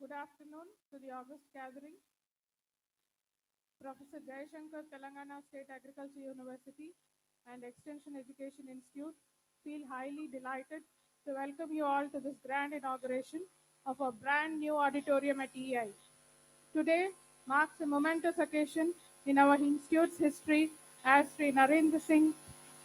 Good afternoon to the August gathering. Professor Jayashankar, Telangana State Agriculture University and Extension Education Institute feel highly delighted to welcome you all to this grand inauguration of a brand new auditorium at EI. Today marks a momentous occasion in our institute's history as Sri Narendra Singh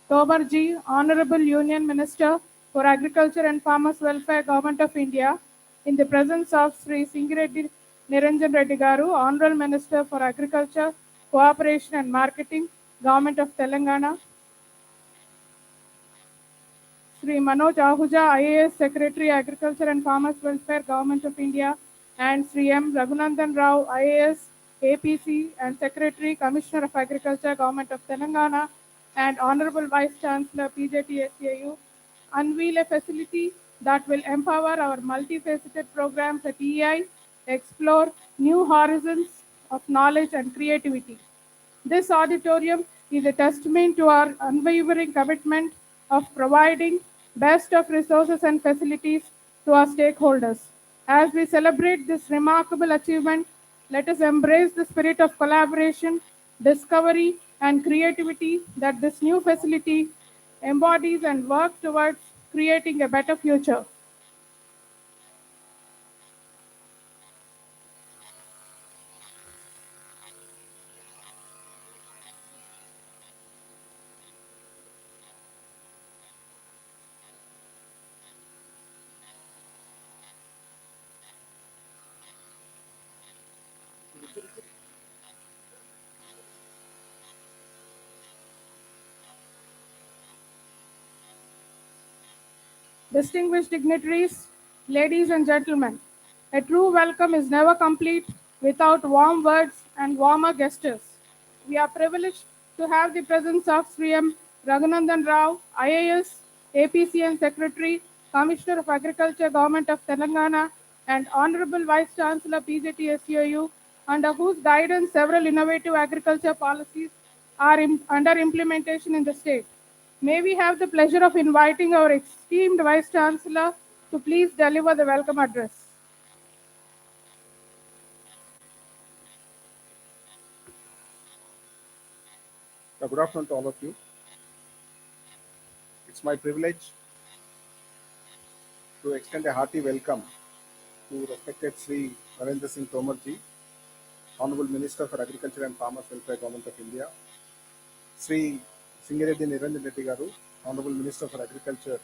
Tomarji, Honorable Union Minister for Agriculture and Farmers Welfare, Government of India, in the presence of Sri Singireddy Niranjan Reddy Garu, Honorable Minister for Agriculture, Cooperation and Marketing, Government of Telangana, Sri Manoj Ahuja, IAS Secretary, Agriculture and Farmers Welfare, Government of India, and Sri M. Raghunandan Rao, IAS, APC, and Secretary, Commissioner of Agriculture, Government of Telangana, and Honorable Vice Chancellor, PJT SAU, unveil a facility that will empower our multifaceted programs at EI, explore new horizons of knowledge and creativity. This auditorium is a testament to our unwavering commitment of providing best of resources and facilities to our stakeholders. As we celebrate this remarkable achievement, let us embrace the spirit of collaboration, discovery, and creativity that this new facility embodies and work towards creating a better future. Distinguished dignitaries, ladies and gentlemen, a true welcome is never complete without warm words and warmer gestures. We are privileged to have the presence of Sri M. Raghunandan Rao, IAS, APCN Secretary, Commissioner of Agriculture, Government of Telangana, and Honorable Vice Chancellor, PJT SAU, under whose guidance several innovative agriculture policies are under implementation in the state. May we have the pleasure of inviting our esteemed Vice Chancellor to please deliver the welcome address. Good afternoon to all of you. It's my privilege to extend a hearty welcome to respected Sri Narendra Singh Tomarji, Honorable Minister for Agriculture and Farmers Welfare, Government of India, Sri Singireddy Niranjan Reddy Garu, Honorable Minister for Agriculture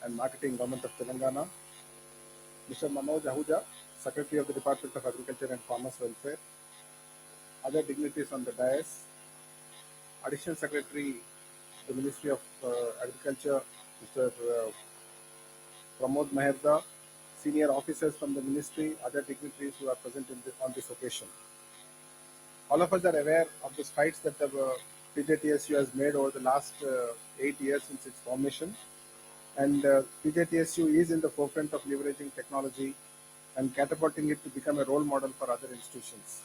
and Marketing, Government of Telangana, Mr. Manoj Ahuja, Secretary of the Department of Agriculture and Farmers Welfare, other dignitaries on the dais, Additional Secretary, the Ministry of Agriculture, Mr. Pramod Meherda, senior officers from the ministry, other dignitaries who are present on this occasion. All of us are aware of the strides that the PJTSU has made over the last 8 years since its formation. And PJTSU is in the forefront of leveraging technology and catapulting it to become a role model for other institutions.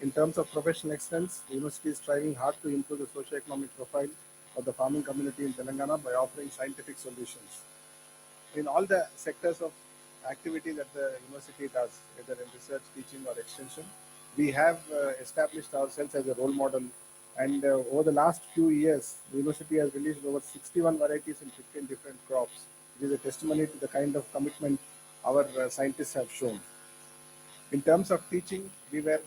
In terms of professional excellence, the university is striving hard to improve the socio-economic profile of the farming community in Telangana by offering scientific solutions. In all the sectors of activity that the university does, whether in research, teaching, or extension, we have established ourselves as a role model. And over the last few years, the university has released over 61 varieties in 15 different crops. It is a testimony to the kind of commitment our scientists have shown. In terms of teaching, we were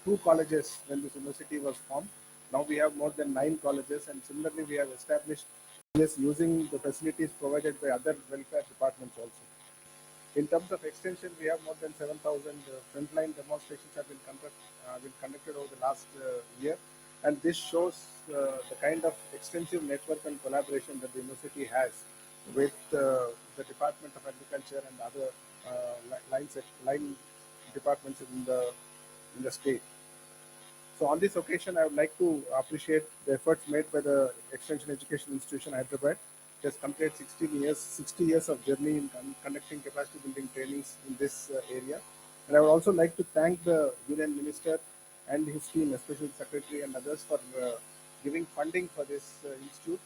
2 colleges when this university was formed. Now we have more than 9 colleges, and similarly we have established using the facilities provided by other welfare departments also. In terms of extension, we have more than 7,000 frontline demonstrations have been conducted over the last year, and this shows the kind of extensive network and collaboration that the university has with the Department of Agriculture and other line departments in the state. So on this occasion, I would like to appreciate the efforts made by the Extension Education Institution Hyderabad. It has completed 60 years of journey in conducting capacity building trainings in this area. And I would also like to thank the Union Minister and his team, especially the Secretary and others, for giving funding for this institute,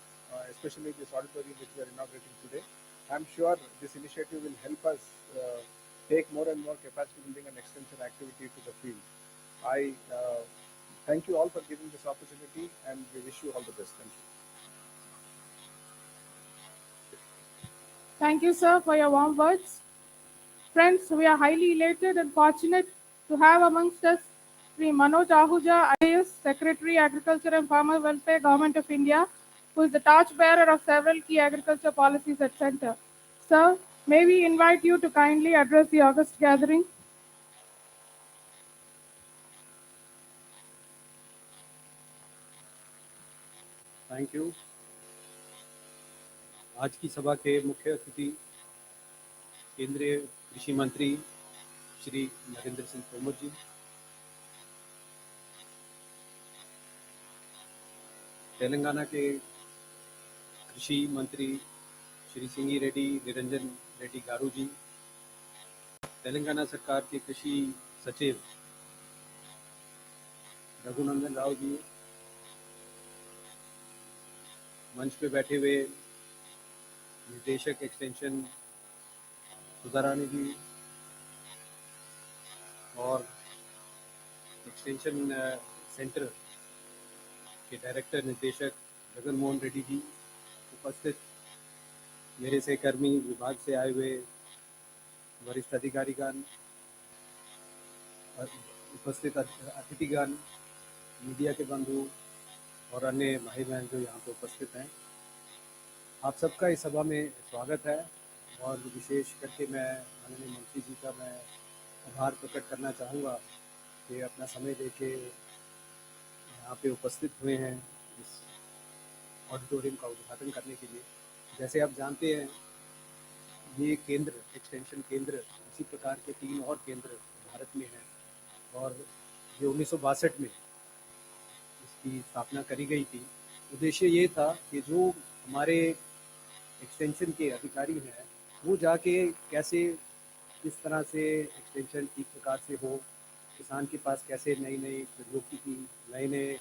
especially this auditorium which we are inaugurating today. I'm sure this initiative will help us take more and more capacity building and extension activity to the field. I thank you all for giving this opportunity, and we wish you all the best. Thank you. Thank you, sir, for your warm words. Friends, we are highly elated and fortunate to have amongst us Sri Manoj Ahuja, IAS, Secretary, Agriculture and Farmer Welfare, Government of India, who is the torchbearer of several key agriculture policies at Center. Sir, may we invite you to kindly address the August gathering? Thank you. आज की सभा के मुख्य अतिथि केंद्रीय कृषि मंत्री श्री नरेंद्र सिंह तोमर जी, तेलंगाना के कृषि मंत्री श्री सिंगी रेड्डी निरंजन रेड्डी गारू जी, तेलंगाना सरकार के कृषि सचिव रघुनंदन राव जी, मंच पे बैठे हुए निदेशक एक्सटेंशन सुधारानी जी और एक्सटेंशन सेंटर के डायरेक्टर निदेशक जगन मोहन रेड्डी जी, उपस्थित मेरे सहकर्मी विभाग से आए हुए वरिष्ठ अधिकारीगण, उपस्थित अतिथिगण, मीडिया के बंधु और अन्य भाई बहन जो यहाँ पे उपस्थित हैं, आप सबका इस सभा में स्वागत है। और विशेष करके मैं माननीय मंत्री जी का मैं आभार प्रकट करना चाहूँगा कि अपना समय देके यहाँ पे उपस्थित हुए हैं इस ऑडिटोरियम का उद्घाटन करने के लिए। जैसे आप जानते हैं, ये केंद्र एक्सटेंशन केंद्र इसी प्रकार के 3 और केंद्र भारत में हैं और ये 1962 में इसकी स्थापना करी गई थी। उद्देश्य ये था कि जो हमारे एक्सटेंशन के अधिकारी हैं वो जाके कैसे किस तरह से एक्सटेंशन किस प्रकार से हो, किसान के पास कैसे नई नई प्रौद्योगिकी नए नए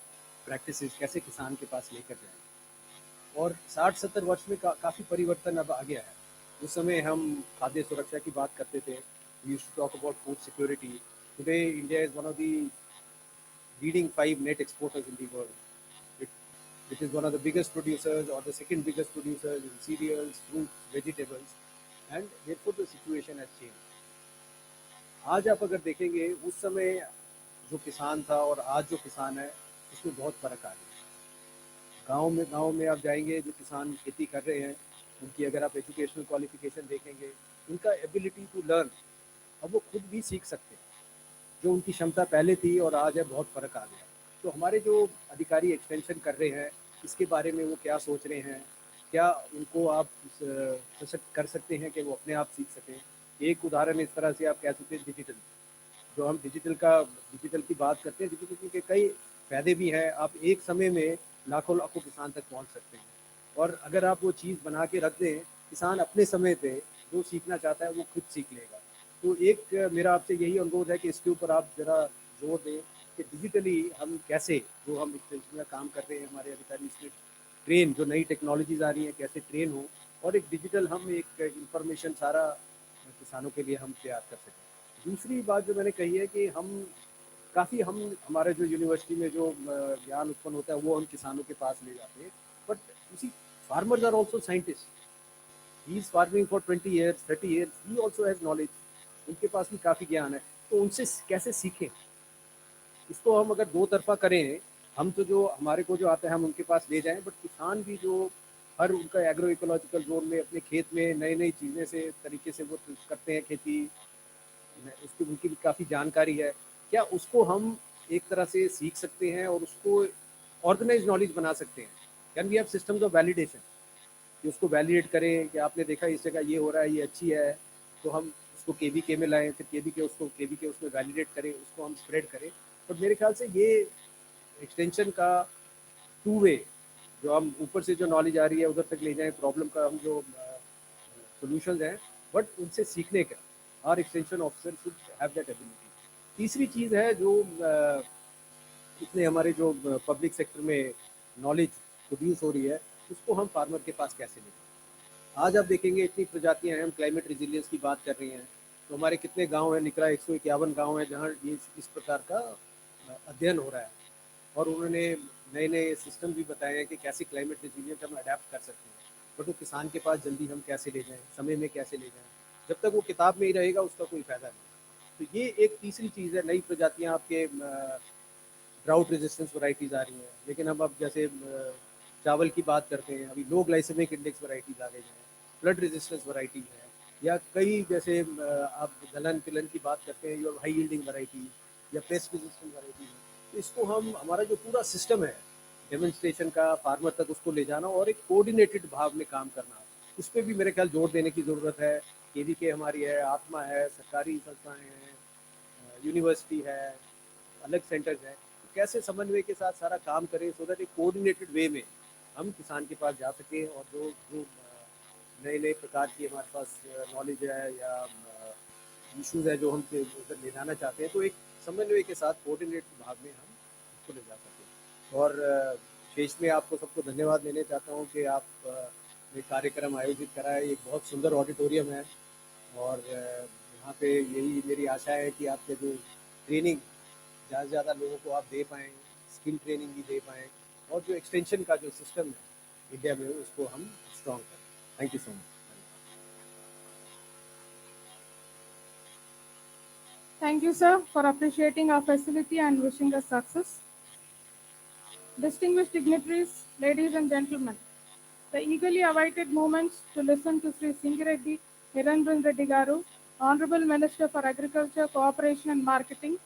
प्रैक्टिसेस कैसे किसान के पास लेकर जाएं। और 60-70 वर्ष में काफ़ी परिवर्तन अब आ गया है। उस समय हम खाद्य सुरक्षा की बात करते थे, we used to talk about food security. Today India is one of the leading 5 net exporters in the world. It is one of the biggest producers or the second biggest producers in cereals, fruits, vegetables, and therefore the situation has changed. आज आप अगर देखेंगे उस समय जो किसान था और आज जो किसान है उसमें बहुत फ़र्क आ गया। गांव में आप जाएंगे, जो किसान खेती कर रहे हैं उनकी अगर आप एजुकेशनल क्वालिफिकेशन देखेंगे, उनका एबिलिटी टू लर्न, अब वो खुद भी सीख सकते हैं। जो उनकी क्षमता पहले थी और आज है, बहुत फ़र्क आ गया। तो हमारे जो अधिकारी एक्सटेंशन कर रहे हैं इसके बारे में वो क्या सोच रहे हैं, क्या उनको आप सशक्त कर सकते हैं कि वो अपने आप सीख सकें। एक उदाहरण इस तरह से आप कह सकते हैं डिजिटल, जो हम डिजिटल की बात करते हैं, डिजिटल के कई फ़ायदे भी हैं। आप एक समय में लाखों किसान तक पहुँच सकते हैं और अगर आप वो चीज़ बना के रख दें, किसान अपने समय पर जो सीखना चाहता है वो खुद सीख लेगा। तो एक मेरा आपसे यही अनुरोध है कि इसके ऊपर आप ज़रा जोर दें कि डिजिटली हम कैसे, जो हम एक्सटेंशन में काम कर रहे हैं, हमारे अधिकारी इसमें ट्रेन, जो नई टेक्नोलॉजीज़ आ रही हैं कैसे ट्रेन हो और एक डिजिटल हम एक इंफॉर्मेशन सारा किसानों के लिए हम तैयार कर सकें। दूसरी बात जो मैंने कही है कि हमारे जो यूनिवर्सिटी में जो ज्ञान उत्पन्न होता है वो हम किसानों के पास ले जाते हैं, बट उसी farmers are also scientist. He is farming for 20 years, 30 years, he also has knowledge, उनके पास भी काफ़ी ज्ञान है। तो उनसे कैसे सीखें, इसको हम अगर दो तरफा करें, हम तो जो हमारे को जो आता है हम उनके पास ले जाएं, बट किसान भी जो हर उनका एग्रो इकोलॉजिकल जोन में अपने खेत में नई नई चीज़ें से तरीके से वो करते हैं खेती, उसकी उनकी भी काफ़ी जानकारी है, क्या उसको हम एक तरह से सीख सकते हैं और उसको ऑर्गेनाइज नॉलेज बना सकते हैं। Can we have systems of validation कि उसको वैलिडेट करें कि आपने देखा इस जगह ये हो रहा है, ये अच्छी है, तो हम उसको KVK में लाएं, फिर KVK उसमें वैलिडेट करें, उसको हम स्प्रेड करें। तो मेरे ख्याल से ये एक्सटेंशन का 2 वे, जो हम ऊपर से जो नॉलेज आ रही है उधर तक ले जाएं, प्रॉब्लम का हम जो सोल्यूशंस हैं, बट उनसे सीखने का और extension officer should have that ability. तीसरी चीज़ है जो इसमें हमारे जो पब्लिक सेक्टर में नॉलेज प्रोड्यूस हो रही है उसको हम फार्मर के पास कैसे लें। आज आप देखेंगे इतनी प्रजातियां हैं, हम क्लाइमेट रिजिलियंस की बात कर रहे हैं, तो हमारे कितने गांव हैं, निकला 151 गांव है जहां ये इस प्रकार का अध्ययन हो रहा है। और उन्होंने नए नए सिस्टम भी बताए हैं कि कैसे क्लाइमेट रेजिलियंट हम अडेप्ट कर सकते हैं, बट वो किसान के पास जल्दी हम कैसे ले जाएं, समय में कैसे ले जाएं। जब तक वो किताब में ही रहेगा उसका कोई फ़ायदा नहीं। तो ये एक तीसरी चीज़ है, नई प्रजातियाँ आपके ड्राउट रेजिस्टेंस वैरायटीज़ आ रही हैं। लेकिन हम अब जैसे चावल की बात करते हैं, अभी लो ग्लाइसेमिक इंडेक्स वैरायटीज़ आ गई हैं, फ्लड रेजिस्टेंस वैरायटीज़ हैं, या कई जैसे आप दलहन तिलहन की बात करते हैं, जो हाई यील्डिंग वैरायटी या पेस्ट रेजिस्टेंट वैरायटी है। तो इसको हम, हमारा जो पूरा सिस्टम है डेमोन्स्ट्रेशन का, फार्मर तक उसको ले जाना और एक कोऑर्डिनेटेड भाव में काम करना, उस पर भी मेरे ख्याल जोर देने की ज़रूरत है। केवीके हमारी है, आत्मा है, सरकारी संस्थाएं हैं, यूनिवर्सिटी है, अलग सेंटर्स हैं। तो कैसे समन्वय के साथ सारा काम करें सो दैट एक कोऑर्डिनेटेड वे में हम किसान के पास जा सकें, और जो जो नए नए प्रकार की हमारे पास नॉलेज है या इश्यूज़ है जो हम उधर ले जाना चाहते हैं, तो एक समन्वय के साथ कोऑर्डिनेटेड भाग में हम उसको ले जा सकें। और शेष में आपको सबको धन्यवाद देना चाहता हूँ कि आप ये कार्यक्रम आयोजित करा है। एक बहुत सुंदर ऑडिटोरियम है, और यहाँ पे यही मेरी आशा है कि आपके जो ट्रेनिंग ज़्यादा से ज़्यादा लोगों को आप दे पाएँ, स्किल ट्रेनिंग भी दे पाएँ, और जो एक्सटेंशन का जो सिस्टम है इंडिया में उसको हम स्ट्रॉन्ग करें। Thank you so much. Thank you, sir, for appreciating our facility and wishing us success. Distinguished dignitaries, ladies and gentlemen, the eagerly awaited moments to listen to Sri Singireddy Nirendran Reddy Garu, Honorable Minister for Agriculture, Cooperation and Marketing,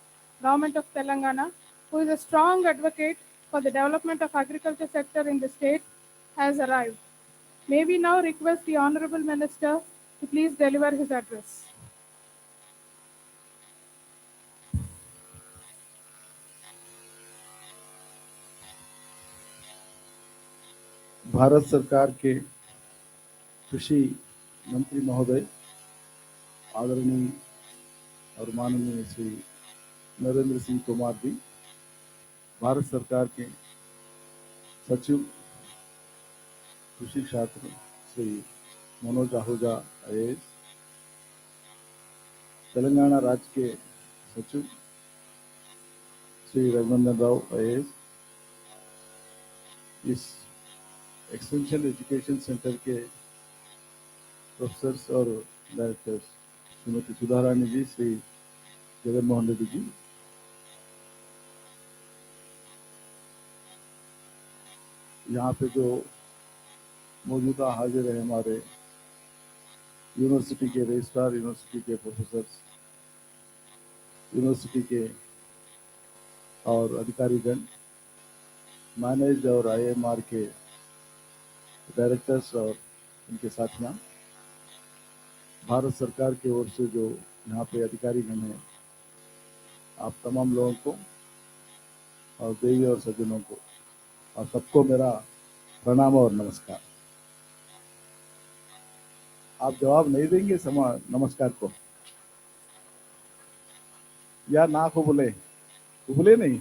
Government of Telangana, who is a strong advocate for the development of agriculture sector in the state, has arrived. May we now request the Honorable Minister to please deliver his address. Bharat सरकार के कृषि मंत्री महोदय आदरणीय और माननीय श्री नरेंद्र सिंह तोमर जी, भारत सरकार के सचिव कृषि छात्र श्री मनोज आहूजा IAS, तेलंगाना राज्य के सचिव श्री रघुनंदन राव IAS, इस एक्सटेंशन एजुकेशन सेंटर के प्रोफेसर्स और डायरेक्टर्स श्रीमती सुधा रानी जी, श्री जगन मोहन रेड्डी जी, यहाँ पे जो मौजूदा हाजिर है हमारे यूनिवर्सिटी के रजिस्ट्रार, यूनिवर्सिटी के प्रोफेसर्स, यूनिवर्सिटी के और अधिकारीगण, मैनेज और IMR के डायरेक्टर्स और उनके साथियाँ, भारत सरकार की ओर से जो यहाँ पे अधिकारीगण हैं, आप तमाम लोगों को और देवी और सज्जनों को और सबको मेरा प्रणाम और नमस्कार। आप जवाब नहीं देंगे नमस्कार को, या ना को बोले तो बोले नहीं।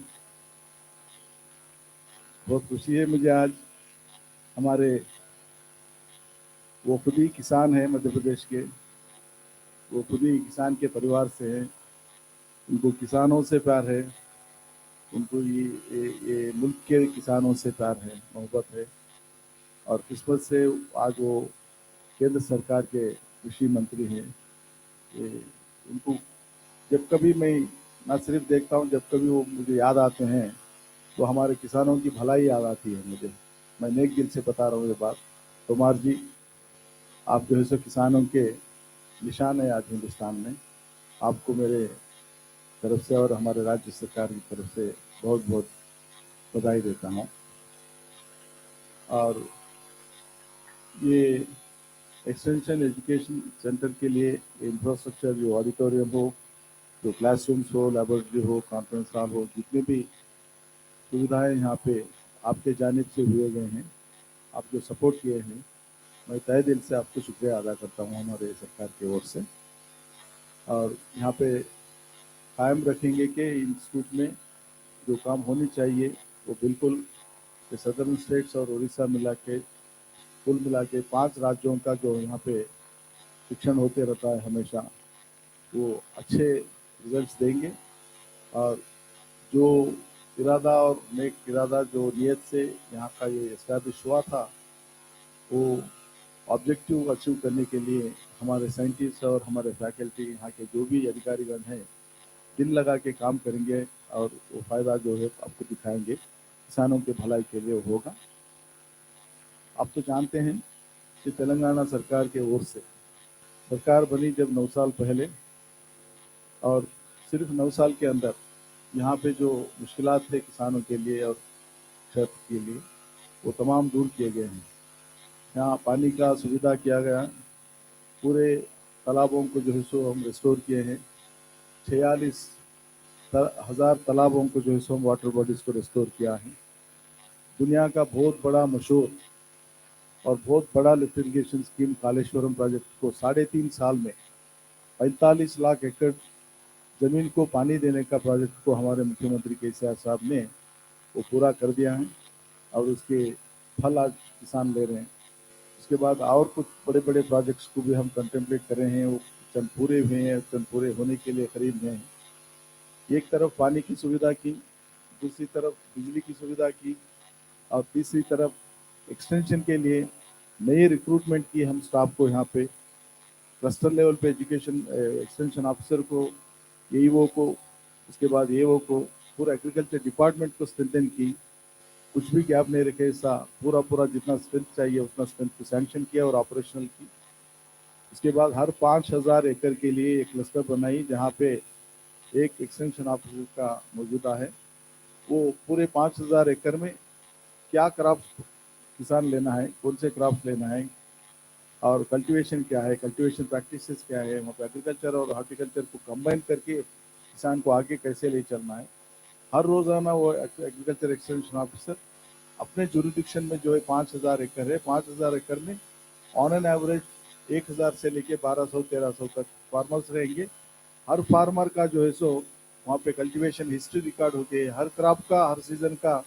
बहुत खुशी है मुझे आज, हमारे वो खुद ही किसान है मध्य प्रदेश के, वो खुद ही किसान के परिवार से हैं, उनको किसानों से प्यार है, उनको ये मुल्क के किसानों से प्यार है, मोहब्बत है, और किस्मत से आज वो केंद्र सरकार के कृषि मंत्री हैं। उनको जब कभी मैं ना सिर्फ देखता हूँ, जब कभी वो मुझे याद आते हैं तो हमारे किसानों की भलाई याद आती है मुझे। मैं नेक दिल से बता रहा हूँ ये बात। तोमर जी, आप जो है सो किसानों के निशान है आज हिंदुस्तान में। आपको मेरे तरफ से और हमारे राज्य सरकार की तरफ से बहुत बहुत बधाई देता हूँ। और ये एक्सटेंशन एजुकेशन सेंटर के लिए इंफ्रास्ट्रक्चर, जो ऑडिटोरियम हो, जो क्लासरूम्स हो, लेबोरेटरी हो, कॉन्फ्रेंस हॉल हो, जितने भी सुविधाएं यहाँ पे आपके जानिब से हुए गए हैं, आप जो सपोर्ट किए हैं, मैं तहे दिल से आपको शुक्रिया अदा करता हूँ हमारे सरकार की ओर से। और यहाँ पे कायम रखेंगे कि इंस्टीट्यूट में जो काम होनी चाहिए वो बिल्कुल सदर्न स्टेट्स और उड़ीसा मिला के कुल मिला के 5 राज्यों का जो यहाँ पे शिक्षण होते रहता है हमेशा, वो अच्छे रिजल्ट्स देंगे। और जो इरादा और नेक इरादा जो नियत से यहाँ का ये एस्टैब्लिश हुआ था, वो ऑब्जेक्टिव अचीव करने के लिए हमारे साइंटिस्ट और हमारे फैकल्टी, यहाँ के जो भी अधिकारीगण हैं, दिल लगा के काम करेंगे और वो फायदा जो है आपको दिखाएंगे, किसानों के भलाई के लिए वो होगा। आप तो जानते हैं कि तेलंगाना सरकार के ओर से सरकार बनी जब 9 साल पहले, और सिर्फ 9 साल के अंदर यहाँ पे जो मुश्किलात थे किसानों के लिए और क्षेत्र के लिए, वो तमाम दूर किए गए हैं। यहाँ पानी का सुविधा किया गया, पूरे तालाबों को जो है सो हम रिस्टोर किए हैं। 46,000 तालाबों को जो है सो हम वाटर बॉडीज को रिस्टोर किया है। दुनिया का बहुत बड़ा मशहूर और बहुत बड़ा lift irrigation scheme Kaleshwaram project को 3.5 साल में 45 लाख एकड़ जमीन को पानी देने का प्रोजेक्ट को हमारे मुख्यमंत्री केसीआर साहब ने वो पूरा कर दिया है, और उसके फल आज किसान ले रहे हैं। उसके बाद और कुछ बड़े बड़े प्रोजेक्ट्स को भी हम कंटेम्पलेट कर रहे हैं, वो चंद पूरे हुए हैं, चंद पूरे होने के लिए करीब में हैं। एक तरफ पानी की सुविधा की, दूसरी तरफ बिजली की सुविधा की, और तीसरी तरफ एक्सटेंशन के लिए नए रिक्रूटमेंट की हम स्टाफ को यहाँ पे क्लस्टर लेवल पे एजुकेशन एक्सटेंशन ऑफिसर को, एईओ को, उसके बाद एओ को, पूरा एग्रीकल्चर डिपार्टमेंट को स्ट्रेंथन की, कुछ भी गैप नहीं रखे, ऐसा पूरा जितना स्ट्रेंथ चाहिए उतना स्ट्रेंथ को सैंक्शन किया और ऑपरेशनल की। उसके बाद हर 5,000 एकड़ के लिए एक क्लस्टर बनाई, जहाँ पे एक एक्सटेंशन ऑफिसर का मौजूदा है। वो पूरे 5,000 एकड़ में क्या क्रॉप्स किसान लेना है, कौन से क्रॉप्स लेना है, और कल्टीवेशन क्या है, कल्टीवेशन प्रैक्टिसेस क्या है, मतलब एग्रीकल्चर और हॉर्टिकल्चर को कंबाइन करके किसान को आगे कैसे ले चलना है। हर रोजाना वो एग्रीकल्चर एक्सटेंशन ऑफिसर अपने जुरिडिक्शन में जो है 5,000 एकड़ है, 5,000 एकड़ में ऑन एन एवरेज 1,000 से लेके 1,200-1,300 तक फार्मर्स रहेंगे। हर फार्मर का जो है सो वहाँ पे कल्टीवेशन हिस्ट्री रिकॉर्ड होके, हर क्रॉप का, हर सीजन का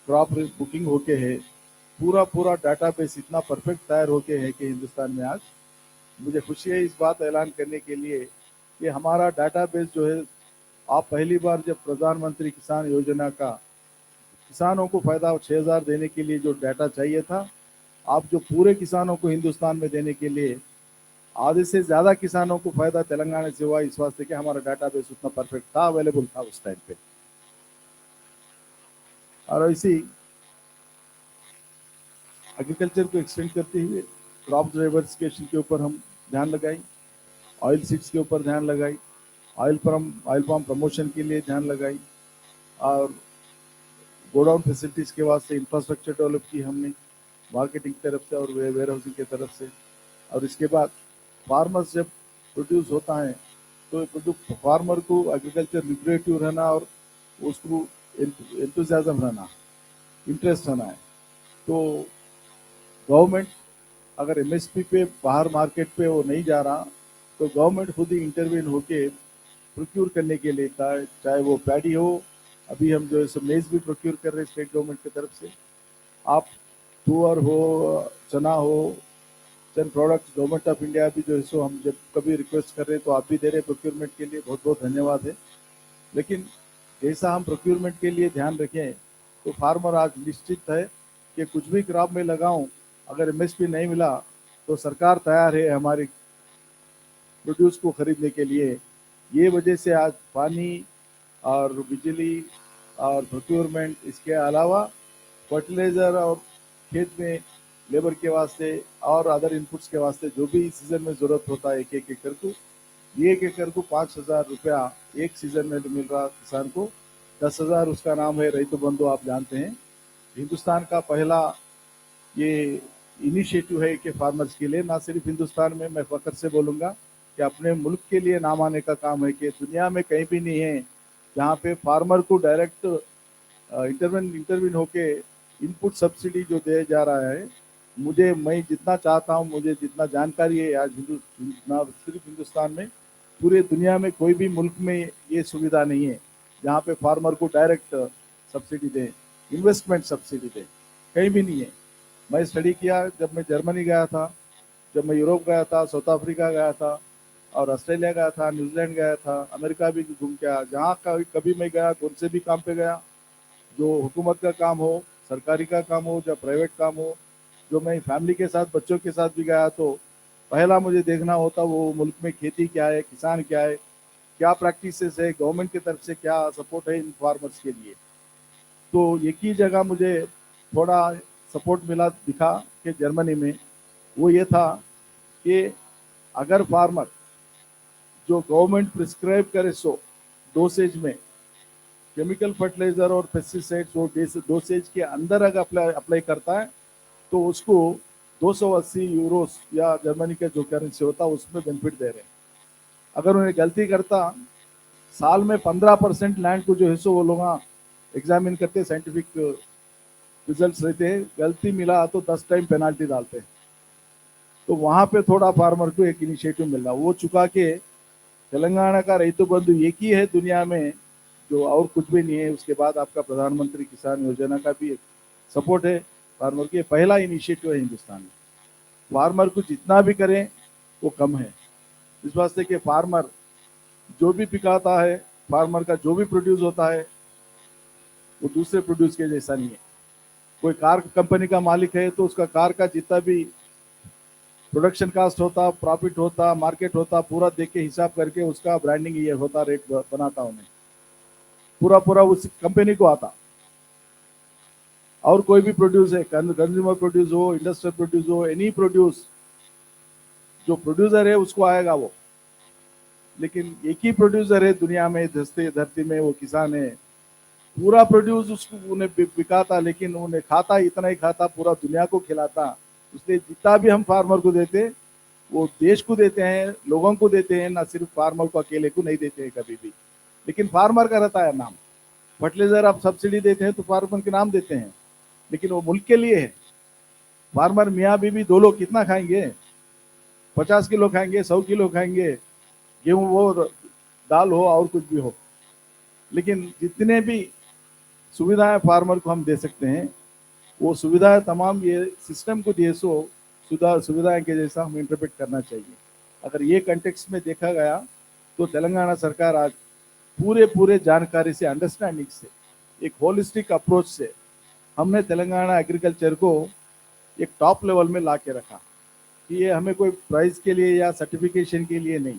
क्रॉप बुकिंग होके है, पूरा डाटाबेस इतना परफेक्ट तैयार होके है कि हिंदुस्तान में आज मुझे खुशी है इस बात ऐलान करने के लिए कि हमारा डाटाबेस जो है, आप पहली बार जब प्रधानमंत्री किसान योजना का किसानों को फायदा 6,000 देने के लिए जो डाटा चाहिए था, आप जो पूरे किसानों को हिंदुस्तान में देने के लिए आधे से ज्यादा किसानों को फायदा तेलंगाना से हुआ, इस वास्ते कि हमारा डाटाबेस उतना परफेक्ट था, अवेलेबल था उस टाइम पे। और इसी एग्रीकल्चर को एक्सटेंड करते हुए क्रॉप डाइवर्सिफिकेशन के ऊपर हम ध्यान लगाई, ऑयल सीड्स के ऊपर ध्यान लगाई, ऑयल पाम प्रमोशन के लिए ध्यान लगाई, और गोडाउन फैसिलिटीज के वास्ते इंफ्रास्ट्रक्चर डेवलप की हमने मार्केटिंग की तरफ से और वेयर हाउसिंग की तरफ से। और इसके बाद फार्मर्स जब प्रोड्यूस होता है तो फार्मर को एग्रीकल्चर लिबरेटिव रहना और उसको एंथुसियाज्म रहना, इंटरेस्ट रहना है। तो गवर्नमेंट अगर एमएसपी पे बाहर मार्केट पे वो नहीं जा रहा, तो गवर्नमेंट खुद ही इंटरवीन होके प्रोक्यूर करने के लिए, चाहे वो पैडी हो, अभी हम जो है मेज भी प्रोक्यूर कर रहे हैं स्टेट गवर्नमेंट की तरफ से, आप तुअर हो, चना हो, चंद प्रोडक्ट्स गवर्नमेंट ऑफ इंडिया भी जो है सो हम जब कभी रिक्वेस्ट कर रहे हैं तो आप भी दे रहे हैं प्रोक्यूरमेंट के लिए, बहुत बहुत धन्यवाद है। लेकिन जैसा हम प्रोक्यूरमेंट के लिए ध्यान रखें, तो फार्मर आज निश्चित है कि कुछ भी क्रॉप में लगाऊं, अगर एमएसपी नहीं मिला तो सरकार तैयार है हमारी प्रोड्यूस को खरीदने के लिए। ये वजह से आज पानी और बिजली और प्रोक्यूरमेंट, इसके अलावा फर्टिलाइजर और खेत में लेबर के वास्ते और अदर इनपुट्स के वास्ते जो भी सीजन में जरूरत होता है, एक एकड़ को, ये एक एकड़ को 5,000 रुपया एक सीजन में मिल रहा किसान को। 10,000 उसका नाम है रैतु बंधु, आप जानते हैं हिंदुस्तान का पहला ये इनिशिएटिव है कि फार्मर्स के लिए, ना सिर्फ हिंदुस्तान में, मैं फख्र से बोलूँगा कि अपने मुल्क के लिए नाम आने का काम है कि दुनिया में कहीं भी नहीं है जहाँ पे फार्मर को डायरेक्ट इंटरविन होके इनपुट सब्सिडी जो दिया जा रहा है। मैं जितना चाहता हूँ, मुझे जितना जानकारी है, आज ना सिर्फ हिंदुस्तान में, पूरे दुनिया में कोई भी मुल्क में ये सुविधा नहीं है जहाँ पे फार्मर को डायरेक्ट सब्सिडी दें, इन्वेस्टमेंट सब्सिडी दें, कहीं भी नहीं है। मैं स्टडी किया जब मैं जर्मनी गया था, जब मैं यूरोप गया था, साउथ अफ्रीका गया था, और ऑस्ट्रेलिया गया था, न्यूजीलैंड गया था, अमेरिका भी घूम के आया। जहाँ कभी मैं गया, कौन से भी काम पे गया, जो हुकूमत का काम हो, सरकारी का काम हो या प्राइवेट काम हो, जो मैं फैमिली के साथ बच्चों के साथ भी गया, तो पहला मुझे देखना होता वो मुल्क में खेती क्या है, किसान क्या है, क्या प्रैक्टिसेस है, गवर्नमेंट की तरफ से क्या सपोर्ट है इन फार्मर्स के लिए। तो एक ही जगह मुझे थोड़ा सपोर्ट मिला दिखा कि जर्मनी में, वो ये था कि अगर फार्मर जो गवर्नमेंट प्रिस्क्राइब करे सो डोसेज में केमिकल फर्टिलाइजर और पेस्टिसाइड्स वो डोसेज के अंदर अगर अप्लाई करता है तो उसको 280 यूरोस या जर्मनी का जो करेंसी होता है उसमें बेनिफिट दे रहे हैं। अगर उन्हें गलती करता, साल में 15% लैंड को जो है सो वो लोग एग्जामिन करते, साइंटिफिक रिजल्ट्स रहते हैं, गलती मिला तो 10 टाइम पेनाल्टी डालते हैं। तो वहां पे थोड़ा फार्मर को एक इनिशिएटिव मिलना, वो चुका के तेलंगाना का रैतु बंधु एक ही है दुनिया में जो और कुछ भी नहीं है। उसके बाद आपका प्रधानमंत्री किसान योजना का भी एक सपोर्ट है फार्मर के, पहला इनिशिएटिव है हिंदुस्तान में। फार्मर को जितना भी करें वो कम है, इस वास्ते कि फार्मर जो भी पिकाता है, फार्मर का जो भी प्रोड्यूस होता है वो दूसरे प्रोड्यूस के जैसा नहीं है। कोई कार कंपनी का मालिक है तो उसका कार का जितना भी प्रोडक्शन कास्ट होता, प्रॉफिट होता, मार्केट होता, पूरा देख के हिसाब करके उसका ब्रांडिंग ये होता, रेट बनाता उन्हें, पूरा उस कंपनी को आता। और कोई भी प्रोड्यूस है, कंज्यूमर प्रोड्यूस हो, इंडस्ट्रियल प्रोड्यूस हो, एनी प्रोड्यूस, जो प्रोड्यूसर है उसको आएगा वो। लेकिन एक ही प्रोड्यूसर है दुनिया में, धरती में, वो किसान है। पूरा प्रोड्यूस उसको उन्हें बिकाता, लेकिन उन्हें खाता इतना ही खाता, पूरा दुनिया को खिलाता। इसलिए जितना भी हम फार्मर को देते वो देश को देते हैं, लोगों को देते हैं, ना सिर्फ फार्मर को अकेले को नहीं देते हैं कभी भी। लेकिन फार्मर का रहता है नाम। फर्टिलाइजर आप सब्सिडी देते हैं तो फार्मर के नाम देते हैं, लेकिन वो मुल्क के लिए है। फार्मर मियाँ बीबी दो लोग कितना खाएंगे? 50 किलो खाएंगे, 100 किलो खाएंगे, गेहूं हो, दाल हो और कुछ भी हो। लेकिन जितने भी सुविधाएं फार्मर को हम दे सकते हैं वो सुविधाएं तमाम ये सिस्टम को दिए सो सुविधाएं के जैसा हम इंटरप्रेट करना चाहिए। अगर ये कंटेक्स्ट में देखा गया तो तेलंगाना सरकार आज पूरे जानकारी से, अंडरस्टैंडिंग से, एक होलिस्टिक अप्रोच से हमने तेलंगाना एग्रीकल्चर को एक टॉप लेवल में ला के रखा कि ये हमें कोई प्राइज के लिए या सर्टिफिकेशन के लिए नहीं।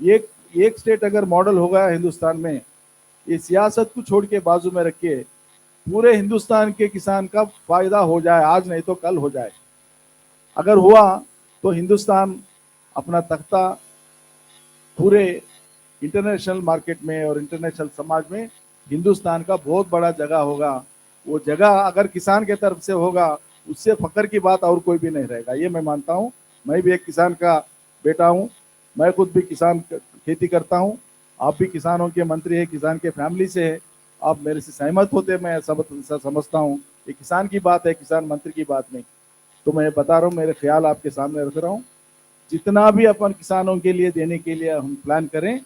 एक स्टेट अगर मॉडल हो गया हिंदुस्तान में, ये सियासत को छोड़ के बाजू में रख के पूरे हिंदुस्तान के किसान का फायदा हो जाए, आज नहीं तो कल हो जाए। अगर हुआ तो हिंदुस्तान अपना तख्ता पूरे इंटरनेशनल मार्केट में और इंटरनेशनल समाज में हिंदुस्तान का बहुत बड़ा जगह होगा। वो जगह अगर किसान के तरफ से होगा, उससे फख्र की बात और कोई भी नहीं रहेगा, ये मैं मानता हूँ। मैं भी एक किसान का बेटा हूँ, मैं खुद भी किसान खेती करता हूँ। आप भी किसानों के मंत्री है, किसान के फैमिली से है, आप मेरे से सहमत होते, मैं समझता हूँ ये किसान की बात है, किसान मंत्री की बात नहीं। तो मैं बता रहा हूँ, मेरे ख्याल आपके सामने रख रहा हूँ। जितना भी अपन किसानों के लिए देने के लिए हम प्लान करें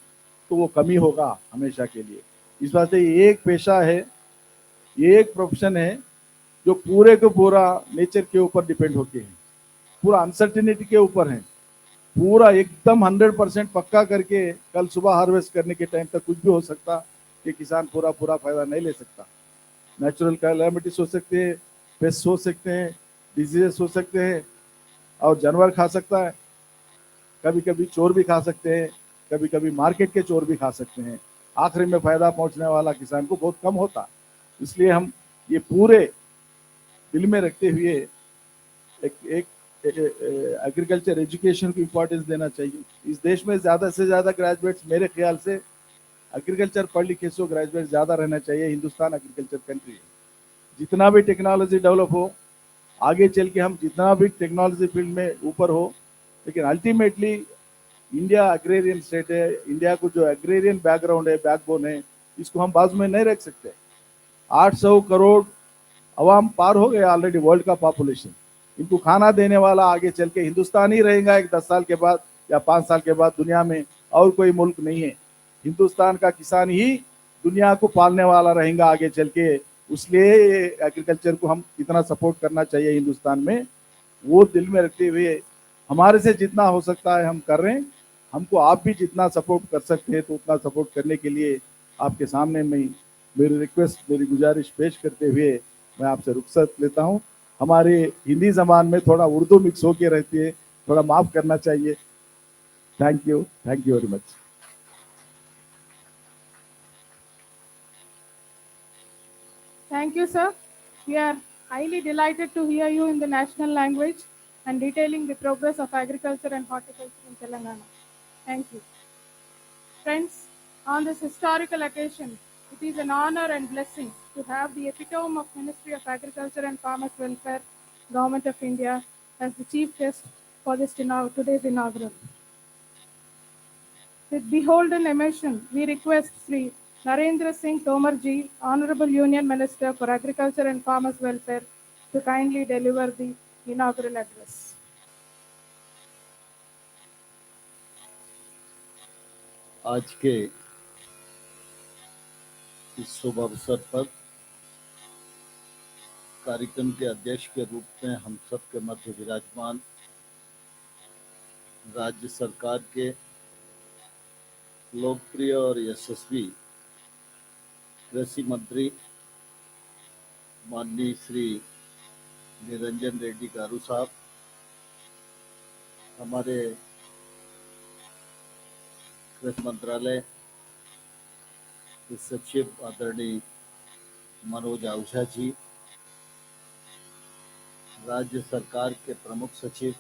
तो वो कमी होगा हमेशा के लिए। इस बात से ये एक पेशा है, ये एक प्रोफेशन है जो पूरे को पूरा नेचर के ऊपर डिपेंड होके है, पूरा अनसर्टिनिटी के ऊपर है, पूरा एकदम 100% पक्का करके कल सुबह हार्वेस्ट करने के टाइम तक कुछ भी हो सकता कि किसान पूरा फायदा नहीं ले सकता। नेचुरल कैलामिटीज हो सकते हैं, पेस्ट हो सकते हैं, डिजीजेस हो सकते हैं, और जानवर खा सकता है, कभी कभी चोर भी खा सकते हैं, कभी कभी मार्केट के चोर भी खा सकते हैं। आखिरी में फायदा पहुंचने वाला किसान को बहुत कम होता। इसलिए हम ये पूरे दिल में रखते हुए एक एग्रीकल्चर एजुकेशन को इम्पोर्टेंस देना चाहिए। इस देश में ज़्यादा से ज़्यादा ग्रेजुएट्स, मेरे ख्याल से एग्रीकल्चर पढ़ लिखे सो ग्रेजुएट ज़्यादा रहना चाहिए। हिंदुस्तान एग्रीकल्चर कंट्री है, जितना भी टेक्नोलॉजी डेवलप हो, आगे चल के हम जितना भी टेक्नोलॉजी फील्ड में ऊपर हो, लेकिन अल्टीमेटली इंडिया एग्रेरियन स्टेट है। इंडिया को जो एग्रेरियन बैकग्राउंड है, बैकबोन है, इसको हम बाजू में नहीं रख सकते। 800 करोड़ अवाम पार हो गया ऑलरेडी वर्ल्ड का पॉपुलेशन। इनको खाना देने वाला आगे चल के हिंदुस्तान ही रहेगा एक 10 साल के बाद या 5 साल के बाद दुनिया में, और कोई मुल्क नहीं है। हिंदुस्तान का किसान ही दुनिया को पालने वाला रहेगा आगे चल के। इसलिए एग्रीकल्चर को हम इतना सपोर्ट करना चाहिए हिंदुस्तान में। वो दिल में रखते हुए हमारे से जितना हो सकता है हम कर रहे हैं। हमको आप भी जितना सपोर्ट कर सकते हैं तो उतना सपोर्ट करने के लिए आपके सामने मैं मेरी रिक्वेस्ट, मेरी गुजारिश पेश करते हुए मैं आपसे रुखसत लेता हूं। हमारे हिंदी जबान में थोड़ा उर्दू मिक्स होके रहती है, थोड़ा माफ करना चाहिए। Thank you very much. Thank you, sir. We are highly delighted to hear you in the national language and detailing the progress of agriculture and horticulture in Telangana. Thank you. Friends, on this historical occasion, it is an honor and blessing to have the epitome of Ministry of Agriculture and Farmers Welfare, Government of India, as the chief guest for this today's inaugural. With beholden emotion, we request Sri Narendra Singh Tomarji, Honorable Union Minister for Agriculture and Farmers Welfare, to kindly deliver the inaugural address. आज के इस शुभ अवसर पर कार्यक्रम के अध्यक्ष के रूप में हम सब के मध्य विराजमान राज्य सरकार के लोकप्रिय और यशस्वी कृषि मंत्री माननीय श्री निरंजन रेड्डी गारू साहब, हमारे कृषि मंत्रालय के सचिव आदरणीय मनोज आहूजा जी, राज्य सरकार के प्रमुख सचिव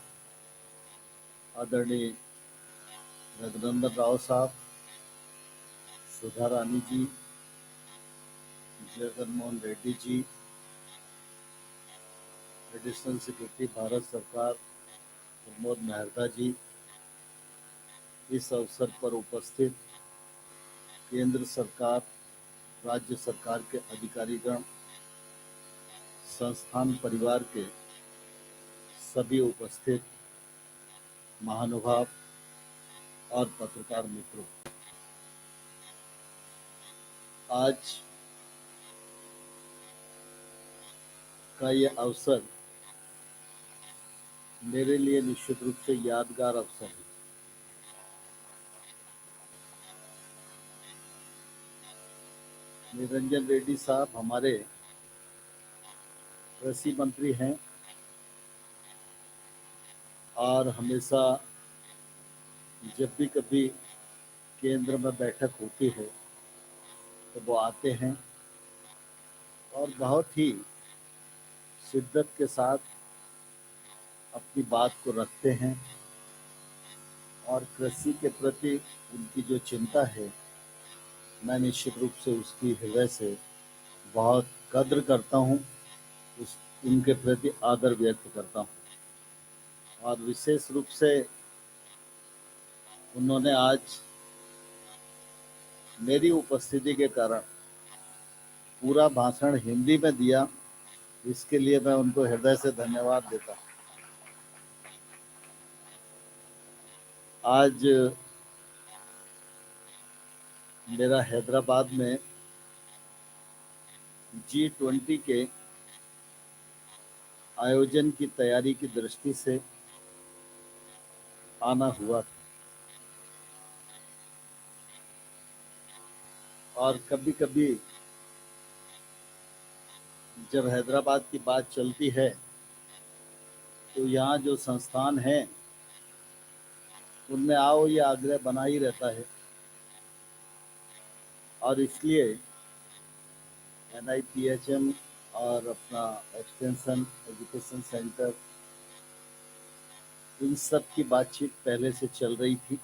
आदरणीय रघुनंदन राव साहब, सुधा रानी जी, जगन मोहन रेड्डी जी, एडिशनल सेक्रेटरी भारत सरकार प्रमोद मेहता जी, इस अवसर पर उपस्थित केंद्र सरकार, राज्य सरकार के अधिकारीगण, संस्थान परिवार के सभी उपस्थित महानुभाव और पत्रकार मित्रों, आज का ये अवसर मेरे लिए निश्चित रूप से यादगार अवसर है। निरंजन रेड्डी साहब हमारे कृषि मंत्री हैं और हमेशा जब भी कभी केंद्र में बैठक होती है तो वो आते हैं और बहुत ही शिद्दत के साथ अपनी बात को रखते हैं और कृषि के प्रति उनकी जो चिंता है, मैं निश्चित रूप से उसकी हृदय से बहुत कद्र करता हूँ, उनके प्रति आदर व्यक्त करता हूँ। और विशेष रूप से उन्होंने आज मेरी उपस्थिति के कारण पूरा भाषण हिंदी में दिया, इसके लिए मैं उनको हृदय से धन्यवाद देता हूँ। आज मेरा हैदराबाद में G20 के आयोजन की तैयारी की दृष्टि से आना हुआ था और कभी कभी जब हैदराबाद की बात चलती है तो यहाँ जो संस्थान हैं उनमें आओ ये आग्रह बना ही रहता है और इसलिए NIPHM और अपना एक्सटेंशन एजुकेशन सेंटर, इन सब की बातचीत पहले से चल रही थी।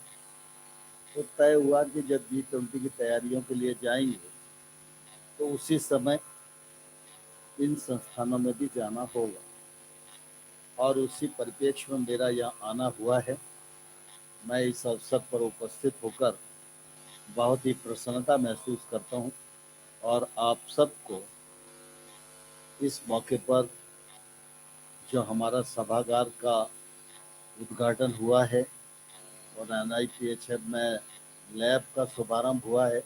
तो तय हुआ कि जब G20 की तैयारियों के लिए जाएंगे तो उसी समय इन संस्थानों में भी जाना होगा और उसी परिप्रेक्ष्य में मेरा यहाँ आना हुआ है। मैं इस अवसर पर उपस्थित होकर बहुत ही प्रसन्नता महसूस करता हूँ और आप सबको इस मौके पर जो हमारा सभागार का उद्घाटन हुआ है और NIPHM में लैब का शुभारंभ हुआ है,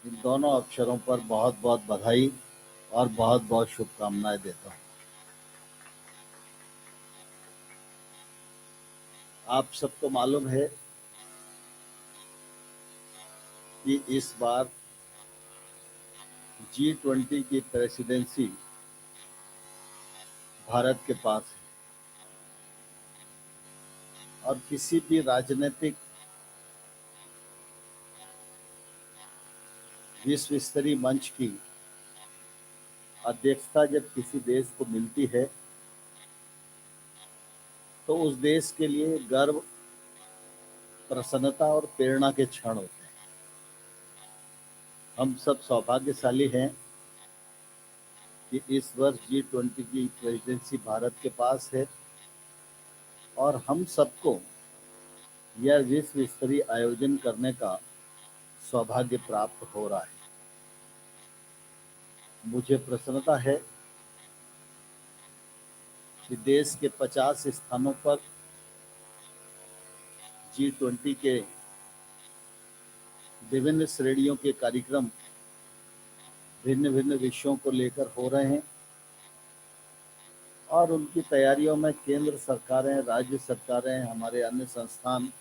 इन दोनों अवसरों पर बहुत बहुत बधाई और बहुत बहुत शुभकामनाएं देता हूँ। आप सबको मालूम है कि इस बार G20 की प्रेसिडेंसी भारत के पास है और किसी भी राजनीतिक विश्व स्तरीय मंच की अध्यक्षता जब किसी देश को मिलती है तो उस देश के लिए गर्व, प्रसन्नता और प्रेरणा के क्षण होते हैं। हम सब सौभाग्यशाली हैं कि इस वर्ष G20 की प्रेसिडेंसी भारत के पास है और हम सबको यह विश्व स्तरीय आयोजन करने का सौभाग्य प्राप्त हो रहा है। मुझे प्रसन्नता है कि देश के 50 स्थानों पर G20 के विभिन्न श्रेणियों के कार्यक्रम भिन्न भिन्न विषयों को लेकर हो रहे हैं और उनकी तैयारियों में केंद्र सरकारें, राज्य सरकारें, हमारे अन्य संस्थान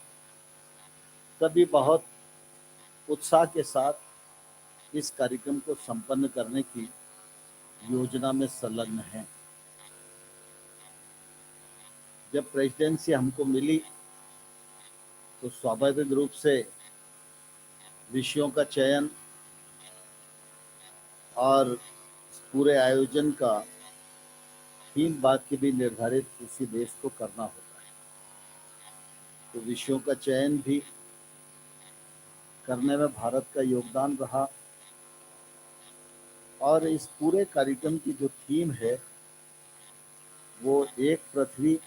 सभी बहुत उत्साह के साथ इस कार्यक्रम को संपन्न करने की योजना में संलग्न हैं। जब प्रेसिडेंसी हमको मिली तो स्वाभाविक रूप से विषयों का चयन और पूरे आयोजन का 3 वाक्य भी निर्धारित किसी देश को करना होता है। तो विषयों का चयन भी करने में भारत का योगदान रहा और इस पूरे कार्यक्रम की जो थीम है वो एक पृथ्वी,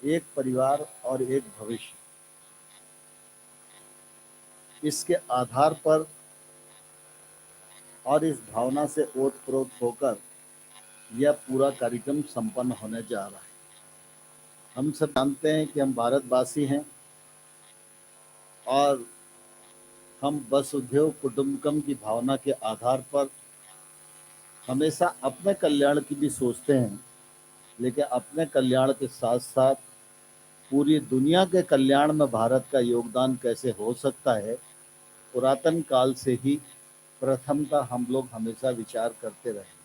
एक परिवार और एक भविष्य। इसके आधार पर और इस भावना से ओतप्रोत होकर यह पूरा कार्यक्रम संपन्न होने जा रहा है। हम सब जानते हैं कि हम भारतवासी हैं और हम वसुधैव कुटुंबकम की भावना के आधार पर हमेशा अपने कल्याण की भी सोचते हैं, लेकिन अपने कल्याण के साथ साथ पूरी दुनिया के कल्याण में भारत का योगदान कैसे हो सकता है, पुरातन काल से ही प्रथमतः हम लोग हमेशा विचार करते रहे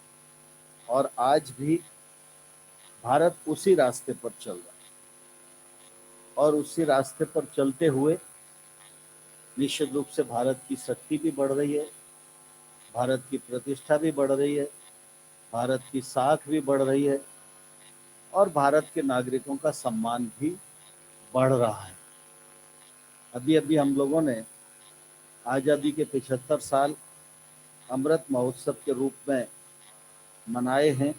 और आज भी भारत उसी रास्ते पर चल रहा है और उसी रास्ते पर चलते हुए निश्चित रूप से भारत की शक्ति भी बढ़ रही है, भारत की प्रतिष्ठा भी बढ़ रही है, भारत की साख भी बढ़ रही है और भारत के नागरिकों का सम्मान भी बढ़ रहा है। अभी अभी हम लोगों ने आज़ादी के 75 साल अमृत महोत्सव के रूप में मनाए हैं